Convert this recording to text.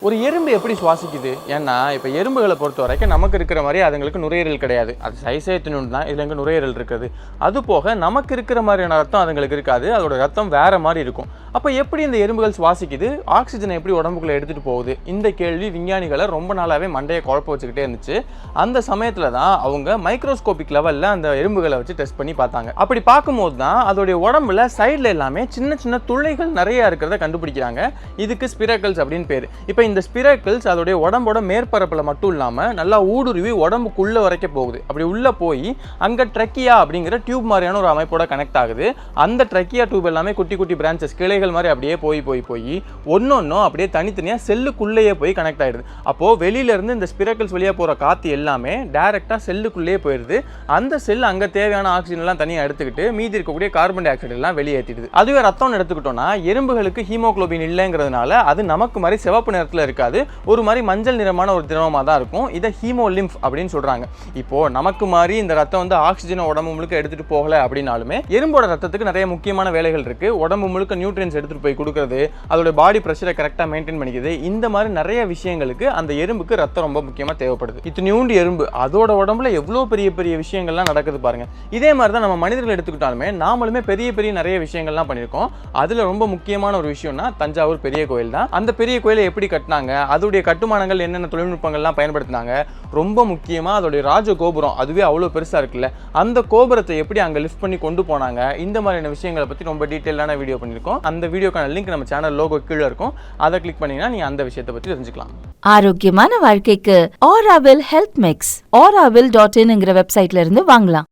ஒரு எறும்பு எப்படி சுவாசிக்குது? ஏன்னா இப்போ எறும்புகளை பொறுத்த வரைக்கும் நமக்கு இருக்கிற மாதிரி அதுங்களுக்கு நுரையீரல் கிடையாது. அது சைஸே தின்னு தான் இதில் எங்கே நுரையீரல் இருக்குது. அது போக நமக்கு இருக்கிற மாதிரியான ரத்தம் அதுங்களுக்கு இருக்காது. அதோட ரத்தம் வேற மாதிரி இருக்கும். அப்போ எப்படி இந்த எறும்புகள் சுவாசிக்குது? ஆக்சிஜனை எப்படி உடம்புக்குள்ளே எடுத்துகிட்டு போகுது? இந்த கேள்வி விஞ்ஞானிகளை ரொம்ப நாளாகவே மண்டையை குழப்ப வச்சுக்கிட்டே இருந்துச்சு. அந்த சமயத்தில் தான் அவங்க மைக்ரோஸ்கோபிக் லெவலில் அந்த எறும்புகளை வச்சு டெஸ்ட் பண்ணி பார்த்தாங்க. அப்படி பார்க்கும்போது தான் அதோடைய உடம்புல சைடில் எல்லாமே சின்ன சின்ன துளைகள் நிறையா இருக்கிறத கண்டுபிடிக்கிறாங்க. இதுக்கு ஸ்பிரக்கல்ஸ் அப்படின்னு பேர். இப்போ இந்த ஸ்பிரக்கல்ஸ் அதோடைய உடம்போட மேற்பரப்பில் மட்டும் இல்லாமல் நல்லா ஊடுருவி உடம்புக்குள்ளே வரைக்கும் போகுது. அப்படி உள்ளே போய் அங்கே ட்ரக்கியா அப்படிங்கிற டியூப் மாதிரியான ஒரு அமைப்போட கனெக்ட் ஆகுது. அந்த ட்ரக்கியா டியூப் எல்லாமே குட்டி குட்டி பிரான்ச்சஸ் கிளைகள் மாதிரி அப்படியே போய் ஒன்னொன்னும் அப்படியே தனித்தனியாக செல்லுக்குள்ளேயே போய் கனெக்ட் ஆகிடுது. அப்போது வெளியிலேருந்து இந்த ஸ்பிரக்கல்ஸ் வழியாக போகிற காற்று எல்லாமே டைரெக்டாக செல்லுக்குள்ளேயே போயிடுது. அந்த செல் அங்கே தேவையான ஆக்சிஜன் எல்லாம் தனியாக எடுத்துக்கிட்டு மீதி இருக்கக்கூடிய கார்பன் டை ஆக்சைடு எல்லாம் வெளியேற்றிடுது. அதுவே ரத்தம் எடுத்துக்கிட்டோம்னா எறும்புகளுக்கு ஹீமோகுளோபின் இல்லைங்கிறதுனால அது நமக்கு மாதிரி சிவப்பு நிறத்தில் இருக்காது. ஒரு மாதிரி மஞ்சள் நிறமான ஒரு திரவமாக தான் இருக்கும். இதை ஹீமோலிம்ப் அப்படின்னு சொல்கிறாங்க. இப்போது நமக்கு மாதிரி இந்த ரத்தம் வந்து ஆக்சிஜனை உடம்பு முழுக்க எடுத்துகிட்டு போகலை அப்படின்னாலுமே எறும்போட ரத்தத்துக்கு நிறைய முக்கியமான வேலைகள் இருக்குது. உடம்பு முழுக்க நியூட்ரியன்ஸ் எடுத்துகிட்டு போய் கொடுக்குறது, அதோட பாடி ப்ரெஷரை கரெக்டாக மெயின்டைன் பண்ணிக்குது. இந்த மாதிரி நிறைய விஷயங்களுக்கு அந்த எறும்புக்கு ரத்தம் ரொம்ப முக்கியமாக தேவைப்படுது. இத்தனையூண்டு எறும்பு அதோட உடம்புல எவ்வளோ பெரிய பெரிய விஷயங்கள்லாம் நடக்குது பாருங்க. இதே மாதிரி தான் நம்ம மனிதர்கள் எடுத்துக்கிட்டாலுமே நாமளுமே பெரிய பெரிய நிறைய விஷயங்கள்லாம் பண்ணியிருக்கோம். அதில் ரொம்ப முக்கியமான ஒரு விஷயம்னா தஞ்சாவூர் பெரிய கோயில் தான். அந்த பெரிய கோயிலை எப்படி கட்டினாங்க, அதோடைய கட்டுமானங்கள் என்னென்ன தொழில்நுட்பங்கள்லாம் பயன்படுத்தினாங்க, ரொம்ப முக்கியமாக அதோடைய ராஜ கோபுரம் அதுவே அவ்வளோ பெருசாக இருக்குல்ல, அந்த கோபுரத்தை எப்படி அங்கே லிஃப்ட் பண்ணி கொண்டு போனாங்க, இந்த மாதிரியான விஷயங்களை பற்றி ரொம்ப டீட்டெயிலான வீடியோ பண்ணியிருக்கோம். அந்த வீடியோக்கான லிங்க் நம்ம சேனல் லோகோ கீழே இருக்கும். அதை கிளிக் பண்ணீங்கன்னா நீங்கள் அந்த விஷயத்தை பற்றி தெரிஞ்சுக்கலாம். ஆரோக்கியமான வாழ்க்கைக்கு ஆராவில் ஹெல்த் மிக்ஸ் auravil.in வெப்சைட்ல இருந்து வாங்கலாம்.